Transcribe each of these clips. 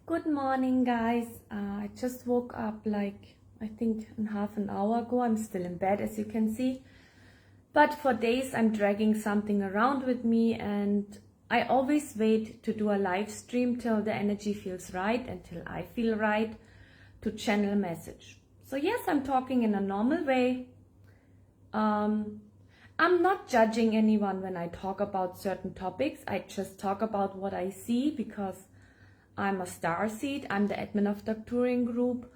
Good morning, guys. I just woke up I think in half an hour ago. I'm still in bed, as you can see. But for days I'm dragging something around with me, and I always wait to do a live stream till the energy feels right, until I feel right to channel a message. So yes, I'm talking in a normal way. I'm not judging anyone when I talk about certain topics. I just talk about what I see because I'm a starseed. I'm the admin of the touring group.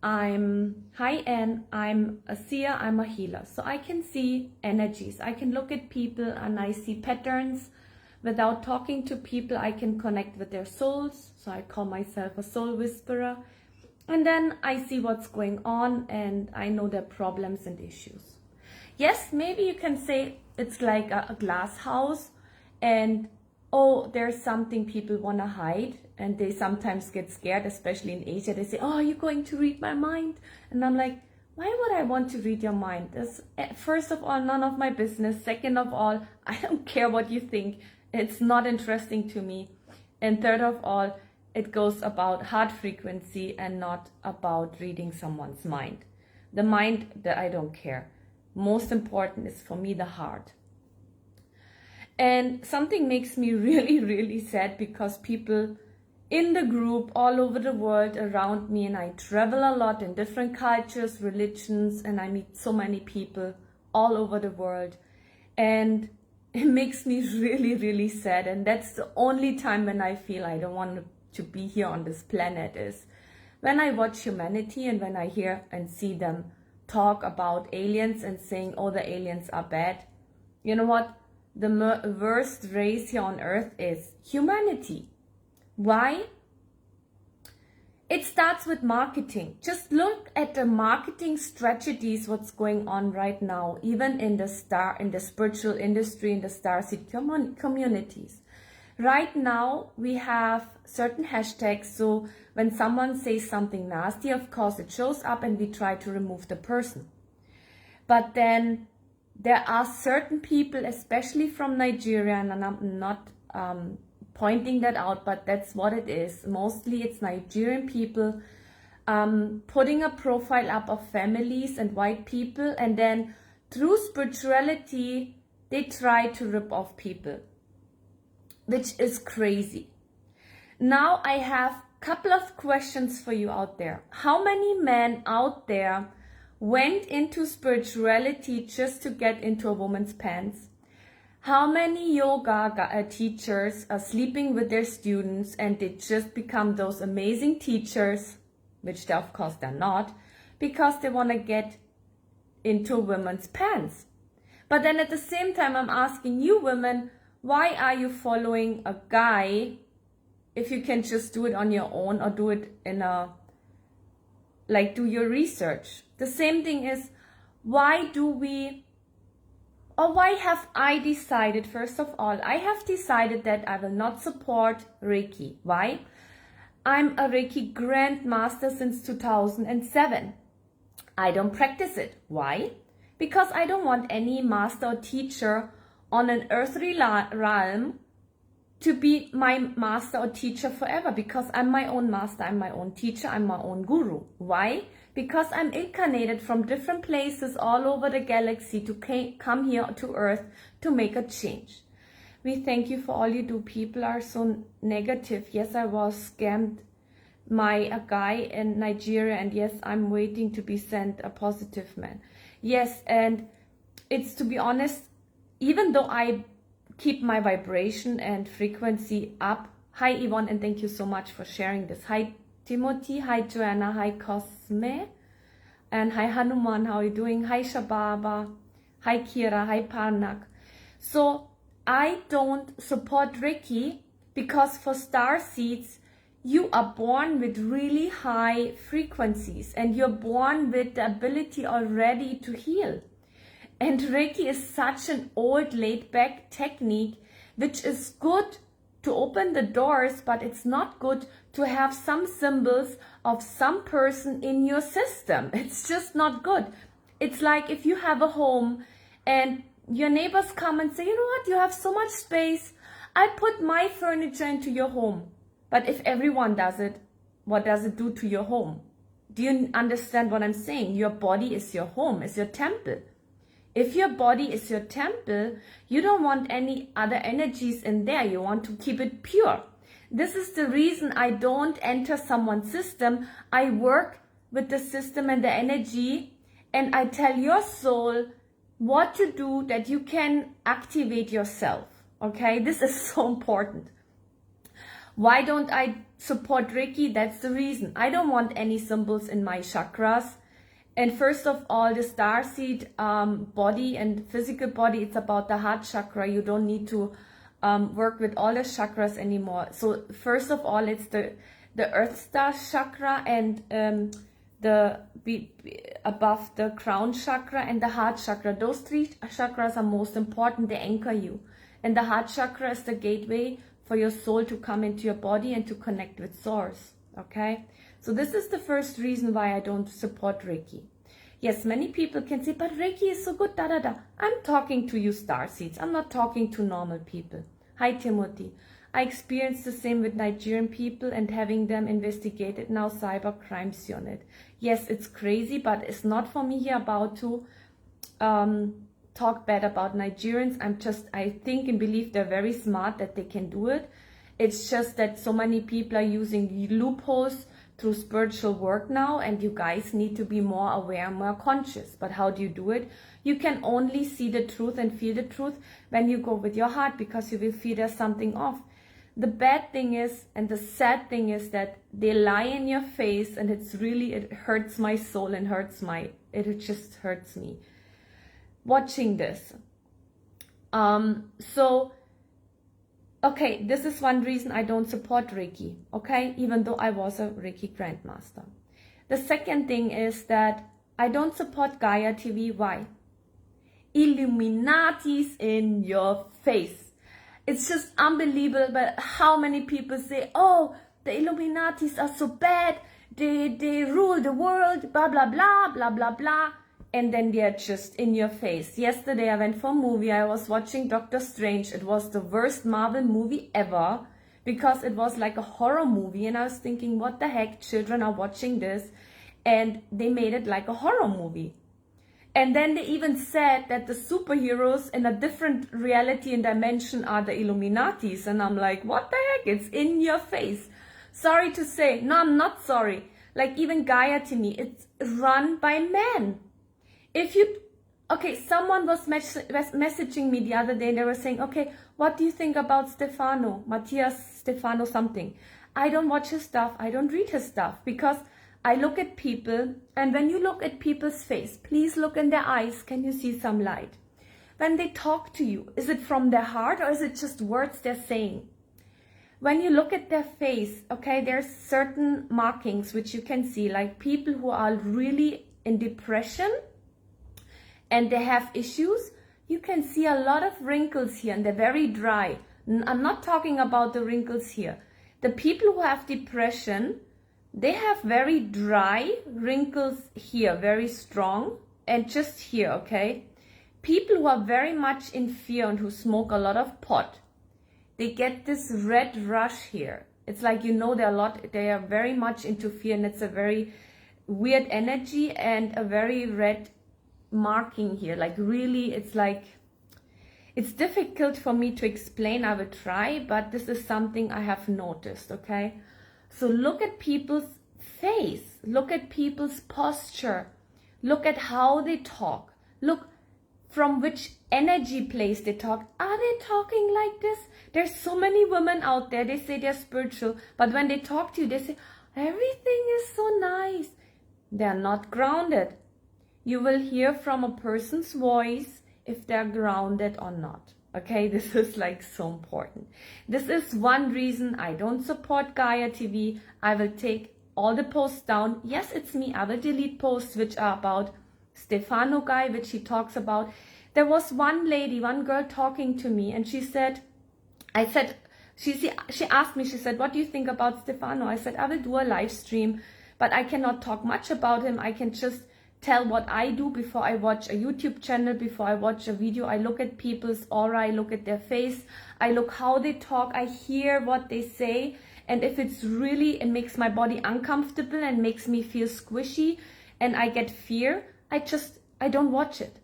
I'm high-end. I'm a seer. I'm a healer. So I can see energies. I can look at people and I see patterns. Without talking to people, I can connect with their souls. So I call myself a soul whisperer. And then I see what's going on and I know their problems and issues. Yes, maybe you can say it's like a glass house and there's something people want to hide, and they sometimes get scared, especially in Asia. They say, oh, you're going to read my mind? And I'm like, why would I want to read your mind? That's, first of all, none of my business. Second of all, I don't care what you think. It's not interesting to me. And third of all, it goes about heart frequency and not about reading someone's mind. The mind, that I don't care. Most important is for me the heart. And something makes me really, really sad because people in the group all over the world around me, and I travel a lot in different cultures, religions, and I meet so many people all over the world. And it makes me really, really sad. And that's the only time when I feel I don't want to be here on this planet, is when I watch humanity and when I hear and see them talk about aliens and saying, oh, the aliens are bad. You know what? The worst race here on earth is humanity. Why? It starts with marketing. Just look at the marketing strategies, what's going on right now, even in the spiritual industry, in the starseed communities. Right now, we have certain hashtags. So when someone says something nasty, of course, it shows up and we try to remove the person. But then there are certain people, especially from Nigeria, and I'm not pointing that out, but that's what it is. Mostly it's Nigerian people putting a profile up of families and white people, and then through spirituality, they try to rip off people, which is crazy. Now I have a couple of questions for you out there. How many men out there went into spirituality just to get into a woman's pants? How many yoga teachers are sleeping with their students and they just become those amazing teachers, which they, of course they're not, because they want to get into women's pants? But then at the same time, I'm asking you women, why are you following a guy if you can just do it on your own, or do it in do your research? The same thing is, why have I decided, first of all, I have decided that I will not support Reiki. Why? I'm a Reiki Grandmaster since 2007. I don't practice it. Why? Because I don't want any master or teacher on an earthly realm to be my master or teacher forever, because I'm my own master, I'm my own teacher, I'm my own guru. Why? Because I'm incarnated from different places all over the galaxy to come here to Earth to make a change. We thank you for all you do. People are so negative. Yes, I was scammed a guy in Nigeria, and yes, I'm waiting to be sent a positive man. Yes, and it's, to be honest, even though I keep my vibration and frequency up. Hi Yvonne, and thank you so much for sharing this. Hi Timothy, hi Joanna, hi Cosme, and hi Hanuman, how are you doing? Hi Shababa, hi Kira, hi Parnak. So I don't support Reiki because for star seeds, you are born with really high frequencies and you're born with the ability already to heal. And Reiki is such an old, laid-back technique, which is good to open the doors, but it's not good to have some symbols of some person in your system. It's just not good. It's like if you have a home and your neighbors come and say, you know what, you have so much space, I put my furniture into your home. But if everyone does it, what does it do to your home? Do you understand what I'm saying? Your body is your home, is your temple. If your body is your temple, you don't want any other energies in there. You want to keep it pure. This is the reason I don't enter someone's system. I work with the system and the energy, and I tell your soul what to do that you can activate yourself. Okay, this is so important. Why don't I support Reiki? That's the reason. I don't want any symbols in my chakras. And first of all, the starseed body and physical body, it's about the heart chakra. You don't need to work with all the chakras anymore. So first of all, it's the earth star chakra and above the crown chakra and the heart chakra. Those three chakras are most important. They anchor you. And the heart chakra is the gateway for your soul to come into your body and to connect with source. Okay, so this is the first reason why I don't support Reiki. Yes, many people can say, but Reiki is so good, da da da. I'm talking to you starseeds. I'm not talking to normal people. Hi Timothy. I experienced the same with Nigerian people and having them investigated now, cyber crimes unit. Yes, it's crazy, but it's not for me here about to talk bad about Nigerians. I think and believe they're very smart that they can do it. It's just that so many people are using loopholes through spiritual work now, and you guys need to be more aware, more conscious. But how do you do it? You can only see the truth and feel the truth when you go with your heart, because you will feel there's something off. The bad thing is, and the sad thing is, that they lie in your face, and it hurts my soul and it just hurts me watching this. Okay, this is one reason I don't support Reiki, okay, even though I was a Reiki Grandmaster. The second thing is that I don't support Gaia TV. Why? Illuminati's in your face. It's just unbelievable, but how many people say, oh, the Illuminatis are so bad, they rule the world, blah, blah, blah, blah, blah, blah. And then they're just in your face. Yesterday I went for a movie. I was watching Doctor Strange. It was the worst Marvel movie ever, because it was like a horror movie. And I was thinking, what the heck, children are watching this? And they made it like a horror movie. And then they even said that the superheroes in a different reality and dimension are the Illuminatis. And I'm like, what the heck? It's in your face. Sorry to say. No, I'm not sorry. Like even Gaia to me, it's run by men. Someone was messaging me the other day, and they were saying, okay, what do you think about Stefano, Stefano something? I don't watch his stuff, I don't read his stuff, because I look at people, and when you look at people's face, please look in their eyes. Can you see some light? When they talk to you, is it from their heart, or is it just words they're saying? When you look at their face, okay, there's certain markings which you can see, like people who are really in depression, and they have issues, you can see a lot of wrinkles here, and they're very dry. I'm not talking about the wrinkles here. The people who have depression, they have very dry wrinkles here, very strong, and just here, okay? People who are very much in fear and who smoke a lot of pot, they get this red rush here. It's like, they are very much into fear, and it's a very weird energy and a very red marking here. Like really, it's difficult for me to explain. I will try, but this is something I have noticed, okay? So look at people's face, look at people's posture, look at how they talk, look from which energy place they talk. Are they talking like this? There's so many women out there, they say they're spiritual, but when they talk to you, they say, everything is so nice. They're not grounded. You will hear from a person's voice if they're grounded or not. Okay, this is like so important. This is one reason I don't support Gaia TV. I will take all the posts down. Yes, it's me. I will delete posts which are about Stefano guy, which he talks about. There was one girl talking to me, and she asked me, she said, what do you think about Stefano? I said, I will do a live stream, but I cannot talk much about him. I can just tell what I do before I watch a YouTube channel, before I watch a video. I look at people's aura, I look at their face, I look how they talk, I hear what they say, And if it's really, it makes my body uncomfortable and makes me feel squishy and I get fear, I don't watch it.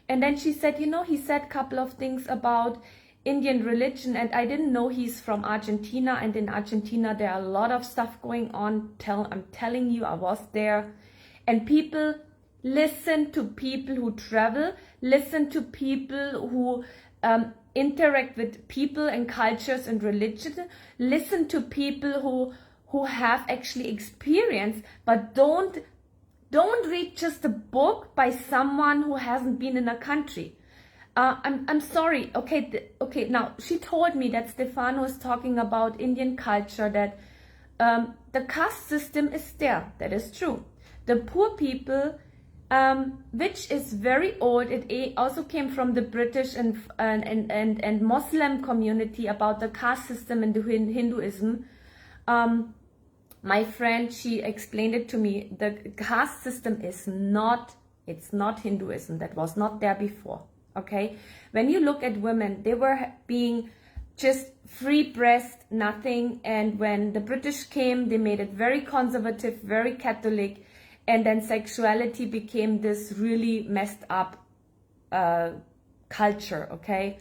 And then she said, you know, he said a couple of things about Indian religion, and I didn't know he's from Argentina, and in Argentina there are a lot of stuff going on. I'm telling you, I was there, and people listen to people who travel, listen to people who interact with people and cultures and religion, listen to people who have actually experience, but don't read just a book by someone who hasn't been in a country. I'm sorry. Okay. Now she told me that Stefano is talking about Indian culture, that the caste system is there. That is true. The poor people, which is very old. It also came from the British and Muslim community about the caste system and the Hinduism. My friend, she explained it to me. The caste system is not Hinduism. That was not there before. Okay, when you look at women, they were being just free breast, nothing. And when the British came, they made it very conservative, very Catholic, and then sexuality became this really messed up culture. Okay.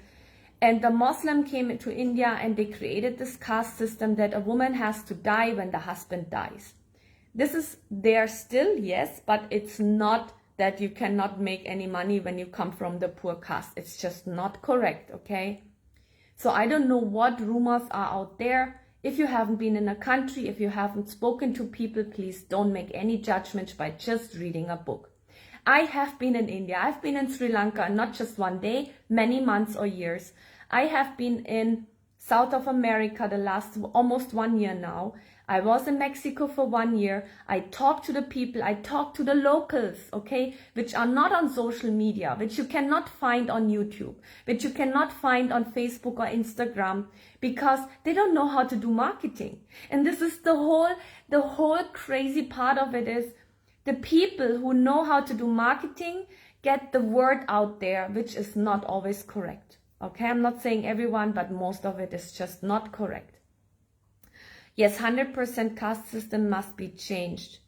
And the Muslim came into India and they created this caste system that a woman has to die when the husband dies. This is there still, yes, but it's not that you cannot make any money when you come from the poor caste. It's just not correct, okay? So I don't know what rumors are out there. If you haven't been in a country, if you haven't spoken to people, please don't make any judgments by just reading a book. I have been in India. I've been in Sri Lanka, not just one day, many months or years. I have been in South of America the last almost 1 year now. I was in Mexico for 1 year. I talked to the people. I talked to the locals, okay, which are not on social media, which you cannot find on YouTube, which you cannot find on Facebook or Instagram, because they don't know how to do marketing. And this is the whole crazy part of it is the people who know how to do marketing get the word out there, which is not always correct. Okay, I'm not saying everyone, but most of it is just not correct. Yes, 100% caste system must be changed.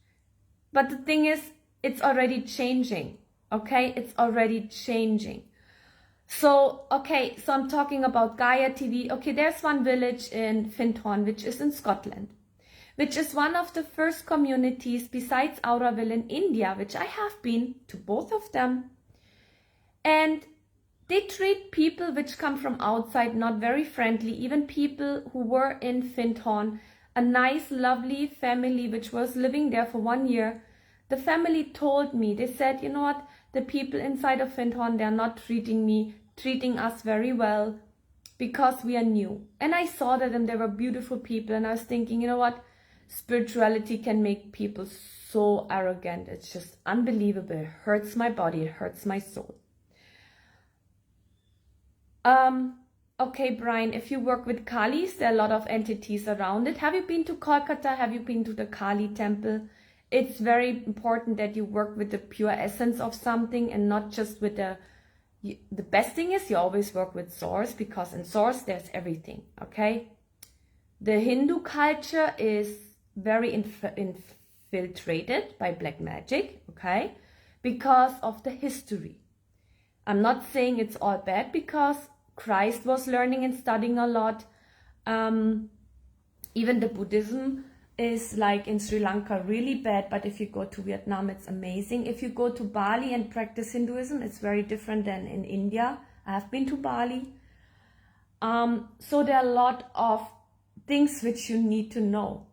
But the thing is, it's already changing. Okay, it's already changing. So, okay, so I'm talking about Gaia TV. Okay, there's one village in Findhorn, which is in Scotland, which is one of the first communities besides Auraville in India, which I have been to both of them. And they treat people which come from outside not very friendly, even people who were in Findhorn, a nice, lovely family which was living there for 1 year. The family told me, they said, you know what, the people inside of Findhorn, they're not treating us very well because we are new. And I saw that and they were beautiful people, and I was thinking, you know what, spirituality can make people so arrogant. It's just unbelievable. It hurts my body, it hurts my soul. Okay, Brian, if you work with Kalis, there are a lot of entities around it. Have you been to Kolkata? Have you been to the Kali temple? It's very important that you work with the pure essence of something and not just with the best thing is you always work with source, because in source there's everything, okay? The Hindu culture is very infiltrated by black magic, okay? Because of the history. I'm not saying it's all bad, because Christ was learning and studying a lot. Even the Buddhism is like in Sri Lanka really bad, but if you go to Vietnam, it's amazing. If you go to Bali and practice Hinduism, it's very different than in India. I have been to Bali. So there are a lot of things which you need to know.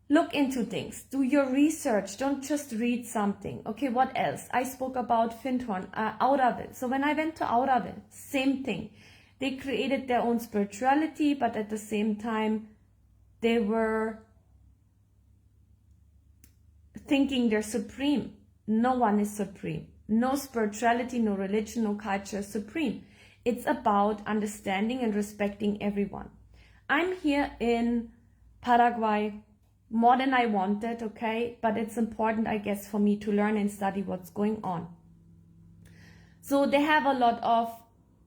Look into things, do your research, don't just read something. Okay, what else? I spoke about Findhorn, Auraville. So when I went to Auraville, same thing. They created their own spirituality, but at the same time, they were thinking they're supreme. No one is supreme. No spirituality, no religion, no culture is supreme. It's about understanding and respecting everyone. I'm here in Paraguay more than I wanted, okay? But it's important, I guess, for me to learn and study what's going on. So they have a lot of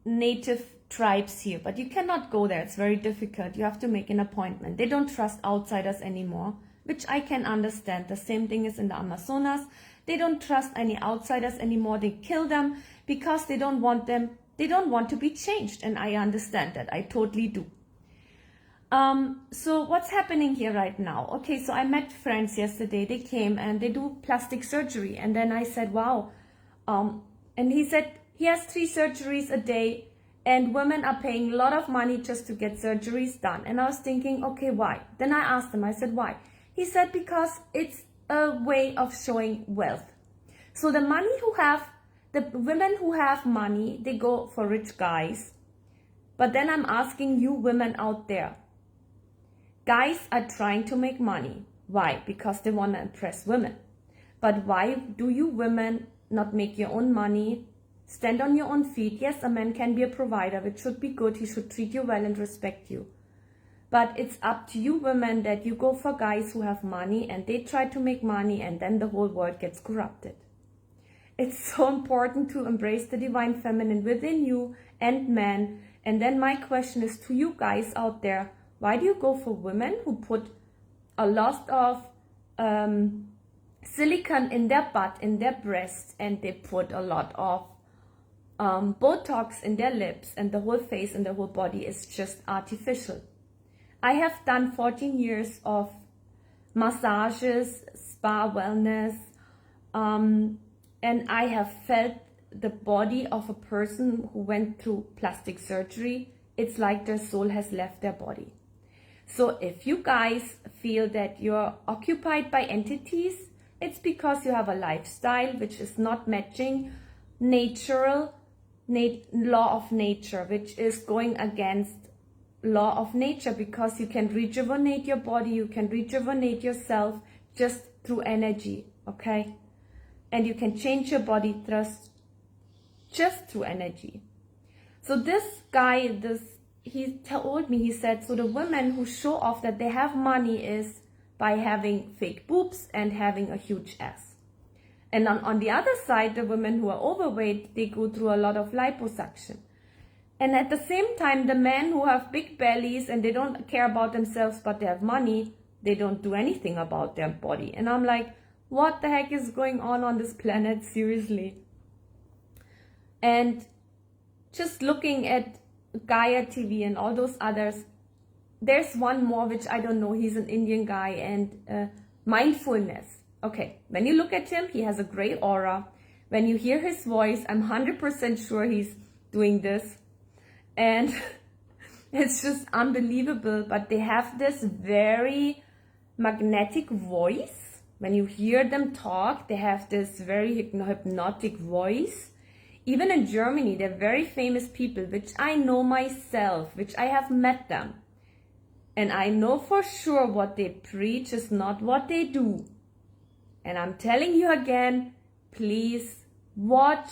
native tribes here, but you cannot go there. It's very difficult. You have to make an appointment. They don't trust outsiders anymore, which I can understand. The same thing is in the Amazonas. They don't trust any outsiders anymore. They kill them because they don't want to be changed. And I understand that. I totally do. So what's happening here right now? Okay, so I met friends yesterday. They came and they do plastic surgery. And then I said, wow. And he said he has 3 surgeries a day and women are paying a lot of money just to get surgeries done. And I was thinking, okay, why? Then I asked him, I said, why? He said, because it's a way of showing wealth. So the women who have money, they go for rich guys. But then I'm asking you women out there, guys are trying to make money. Why? Because they want to impress women. But why do you women not make your own money? Stand on your own feet. Yes, a man can be a provider, which should be good. He should treat you well and respect you. But it's up to you women that you go for guys who have money and they try to make money and then the whole world gets corrupted. It's so important to embrace the divine feminine within you and men. And then my question is to you guys out there, why do you go for women who put a lot of silicone in their butt, in their breast, and they put a lot of Botox in their lips, and the whole face and the whole body is just artificial? I have done 14 years of massages, spa, wellness, and I have felt the body of a person who went through plastic surgery. It's like their soul has left their body. So if you guys feel that you're occupied by entities, it's because you have a lifestyle which is not matching law of nature, which is going against law of nature, because you can rejuvenate your body, you can rejuvenate yourself just through energy, okay? And you can change your body just through energy. So this guy, he told me, he said, so the women who show off that they have money is by having fake boobs and having a huge ass. And on the other side, the women who are overweight, they go through a lot of liposuction. And at the same time, the men who have big bellies and they don't care about themselves, but they have money, they don't do anything about their body. And I'm like, what the heck is going on this planet? Seriously. And just looking at Gaia TV and all those others, there's one more which I don't know. He's an Indian guy, and mindfulness. Okay, when you look at him, he has a great aura. When you hear his voice, I'm 100% sure he's doing this. And it's just unbelievable. But they have this very magnetic voice. When you hear them talk, they have this very hypnotic voice. Even in Germany, they're very famous people, which I know myself, which I have met them. And I know for sure what they preach is not what they do. And I'm telling you again, please watch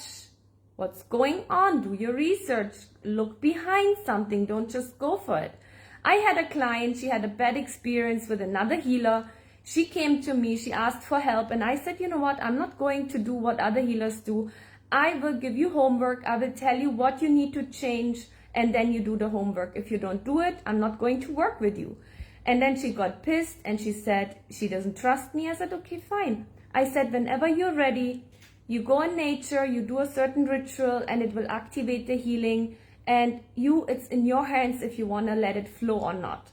what's going on. Do your research. Look behind something. Don't just go for it. I had a client, she had a bad experience with another healer. She came to me, she asked for help, and I said, you know what, I'm not going to do what other healers do. I will give you homework. I will tell you what you need to change, and then you do the homework. If you don't do it, I'm not going to work with you. And then she got pissed and she said she doesn't trust me. I said, okay, fine. I said, whenever you're ready, you go in nature, you do a certain ritual, and it will activate the healing. And it's in your hands if you want to let it flow or not.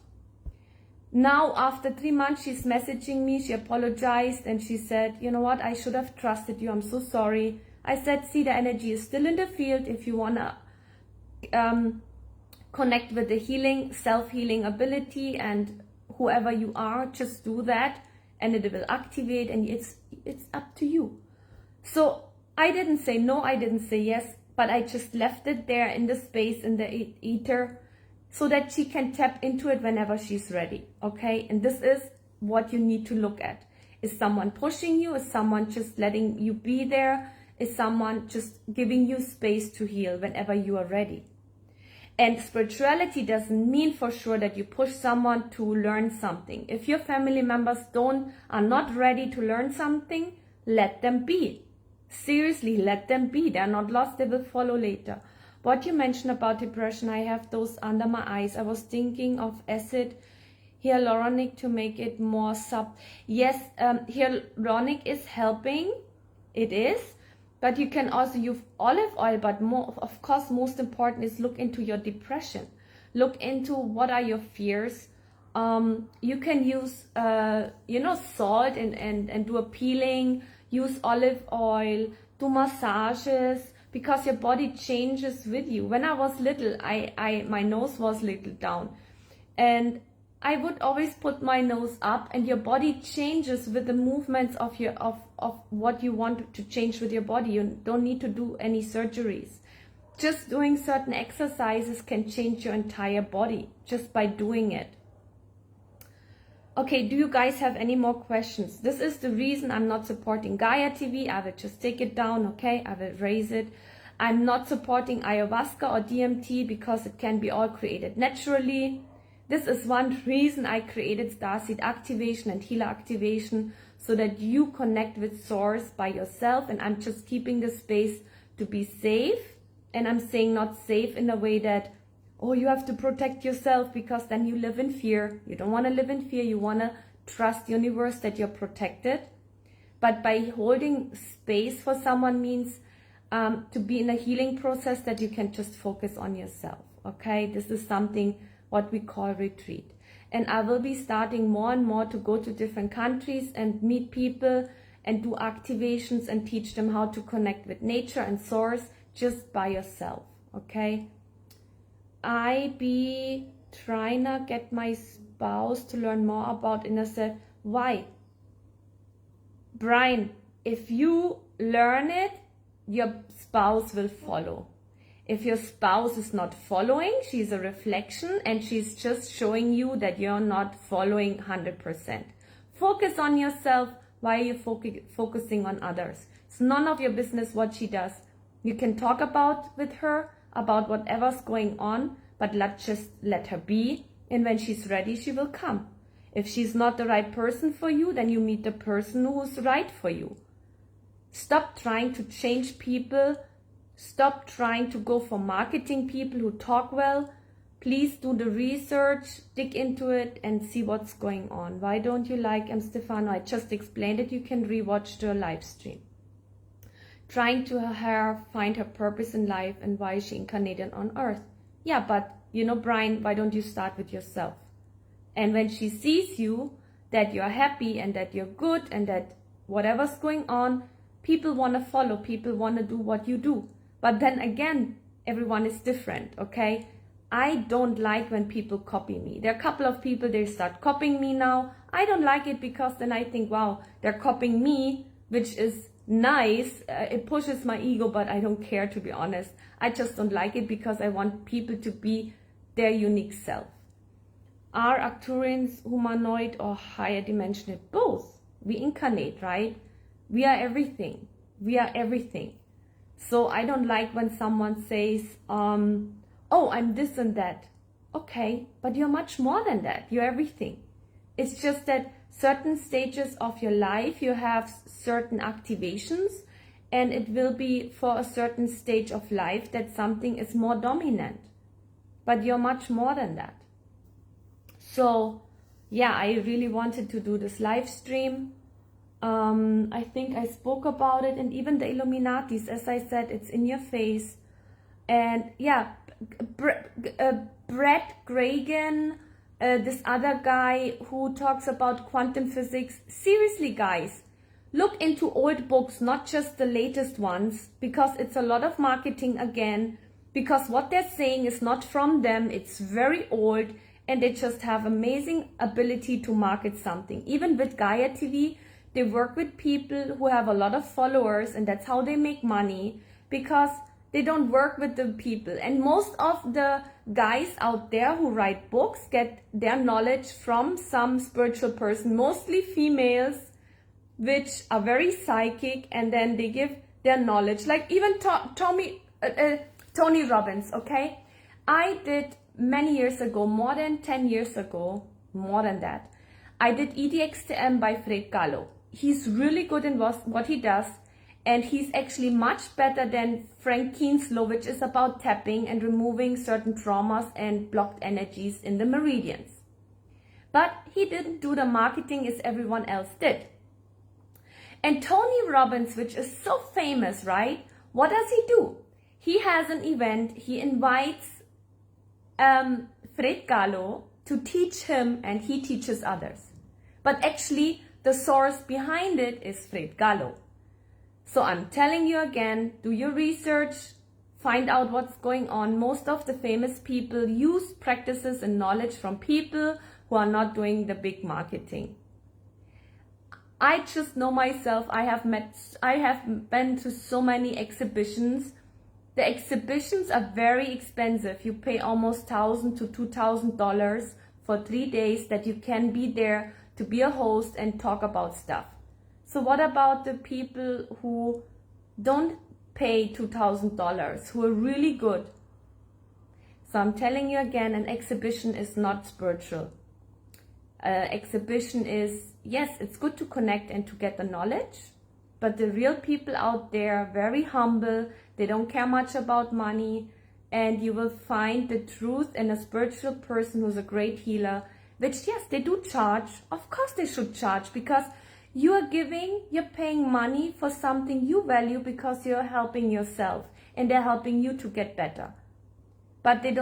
Now, after 3 months, she's messaging me. She apologized and she said, you know what, I should have trusted you. I'm so sorry. I said, see, the energy is still in the field. If you want to connect with the healing, self-healing ability, and whoever you are, just do that and it will activate, and it's up to you. So I didn't say no, I didn't say yes, but I just left it there in the space, in the ether, so that she can tap into it whenever she's ready, okay? And this is what you need to look at. Is someone pushing you? Is someone just letting you be there? Is someone just giving you space to heal whenever you are ready? And spirituality doesn't mean for sure that you push someone to learn something. If your family members are not ready to learn something, let them be. Seriously, let them be. They're not lost, they will follow later. What you mentioned about depression, I have those under my eyes. I was thinking of acid hyaluronic to make it more Yes, hyaluronic is helping. It is. But you can also use olive oil. But more, of course, most important is look into your depression. Look into what are your fears. You can use, salt and do a peeling. Use olive oil. Do massages. Because your body changes with you. When I was little, my nose was little down. And I would always put my nose up, and your body changes with the movements of what you want to change with your body. You don't need to do any surgeries. Just doing certain exercises can change your entire body just by doing it. Okay, do you guys have any more questions? This is the reason I'm not supporting Gaia TV. I will just take it down, okay? I will raise it. I'm not supporting ayahuasca or DMT because it can be all created naturally. This is one reason I created starseed activation and healer activation, so that you connect with source by yourself. And I'm just keeping the space to be safe. And I'm saying not safe in a way that, oh, you have to protect yourself, because then you live in fear. You don't want to live in fear. You want to trust the universe that you're protected. But by holding space for someone means to be in a healing process that you can just focus on yourself. Okay, this is something what we call retreat. And I will be starting more and more to go to different countries and meet people and do activations and teach them how to connect with nature and source just by yourself. Okay. I be trying to get my spouse to learn more about inner self. Why? Brian, if you learn it, your spouse will follow. If your spouse is not following, she's a reflection and she's just showing you that you're not following 100%. Focus on yourself. Why are you focusing on others? It's none of your business what she does. You can talk with her about whatever's going on, but just let her be. And when she's ready, she will come. If she's not the right person for you, then you meet the person who's right for you. Stop trying to change people. Stop trying to go for marketing people who talk well. Please do the research, dig into it and see what's going on. Why don't you like Stefano? I just explained it. You can rewatch the live stream. Trying to find her purpose in life and why she incarnated on earth. Yeah, but Brian, why don't you start with yourself? And when she sees you, that you're happy and that you're good and that whatever's going on, people want to follow, people want to do what you do. But then again, everyone is different, okay? I don't like when people copy me. There are a couple of people, they start copying me now. I don't like it because then I think, wow, they're copying me, which is nice. It pushes my ego, but I don't care, to be honest. I just don't like it because I want people to be their unique self. Are Arcturians humanoid or higher dimensional? Both. We incarnate, right? We are everything. We are everything. So I don't like when someone says, oh, I'm this and that. Okay, but you're much more than that. You're everything. It's just that certain stages of your life, you have certain activations, and it will be for a certain stage of life that something is more dominant. But you're much more than that. So, yeah, I really wanted to do this live stream. I think I spoke about it, and even the Illuminatis, as I said, it's in your face. And yeah, Brett Gragan, this other guy who talks about quantum physics. Seriously, guys, look into old books, not just the latest ones, because it's a lot of marketing again, because what they're saying is not from them, it's very old, and they just have amazing ability to market something. Even with Gaia TV, they work with people who have a lot of followers, and that's how they make money, because they don't work with the people. And most of the guys out there who write books get their knowledge from some spiritual person, mostly females, which are very psychic, and then they give their knowledge. Like even Tony Robbins, okay? I did many years ago, more than 10 years ago, more than that, I did EDXTM by Fred Gallo. He's really good in what he does, And he's actually much better than Frank Kinslow, which is about tapping and removing certain traumas and blocked energies in the meridians. But he didn't do the marketing as everyone else did. And Tony Robbins, which is so famous, right? What does he do? He has an event. He invites Fred Gallo to teach him, and he teaches others. But actually, the source behind it is Fred Gallo. So I'm telling you again, do your research, find out what's going on. Most of the famous people use practices and knowledge from people who are not doing the big marketing. I just know myself. I have been to so many exhibitions. The exhibitions are very expensive. You pay almost $1,000 to $2,000 for 3 days that you can be there to be a host and talk about stuff. So what about the people who don't pay $2,000, who are really good? So I'm telling you again, an exhibition is not spiritual. Exhibition is, yes, it's good to connect and to get the knowledge, but the real people out there are very humble. They don't care much about money, and you will find the truth in a spiritual person who's a great healer, which, yes, they do charge. Of course they should charge, because you are giving, you're paying money for something you value, because you're helping yourself and they're helping you to get better. But they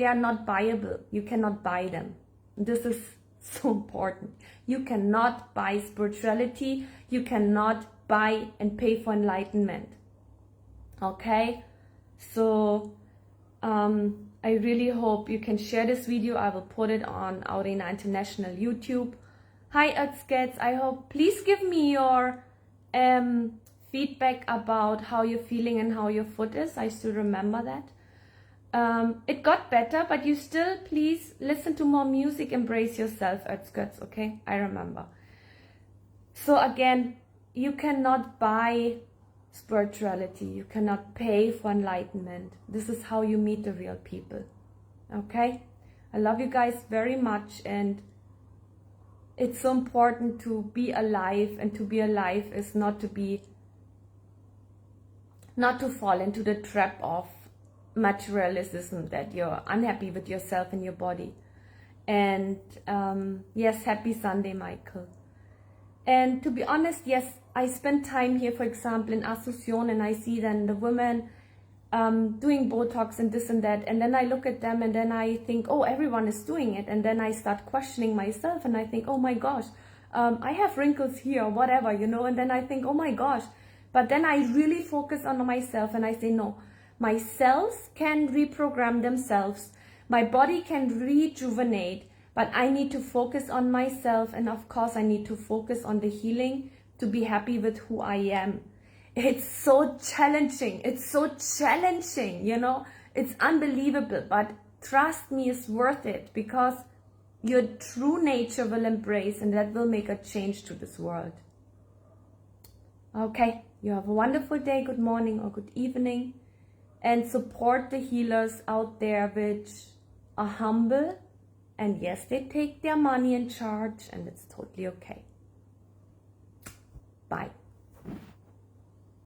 are not buyable. You cannot buy them. This is so important. You cannot buy spirituality. You cannot buy and pay for enlightenment. Okay? So, I really hope you can share this video. I will put it on Aurena International YouTube. Hi Earthscats, I hope, please give me your feedback about how you're feeling and how your foot is. I still remember that. It got better, but you still, please listen to more music, embrace yourself, Earthscats, okay? I remember. So again, you cannot buy spirituality. You cannot pay for enlightenment. This is how you meet the real people, okay? I love you guys very much, and it's so important to be alive, and to be alive is not to fall into the trap of materialism, that you're unhappy with yourself and your body. And yes, happy Sunday, Michael. And to be honest, yes, I spend time here, for example, in Asunción, and I see then the women doing Botox and this and that, and then I look at them and then I think, oh, everyone is doing it, and then I start questioning myself and I think, oh my gosh, I have wrinkles here, whatever, you know, and then I think, oh my gosh, but then I really focus on myself and I say, no, my cells can reprogram themselves, my body can rejuvenate, but I need to focus on myself, and of course I need to focus on the healing to be happy with who I am. It's so challenging. It's so challenging, you know. It's unbelievable, but trust me, it's worth it, because your true nature will embrace, and that will make a change to this world. Okay, you have a wonderful day, good morning or good evening, and support the healers out there which are humble, and yes, they take their money in charge, and it's totally okay. Bye.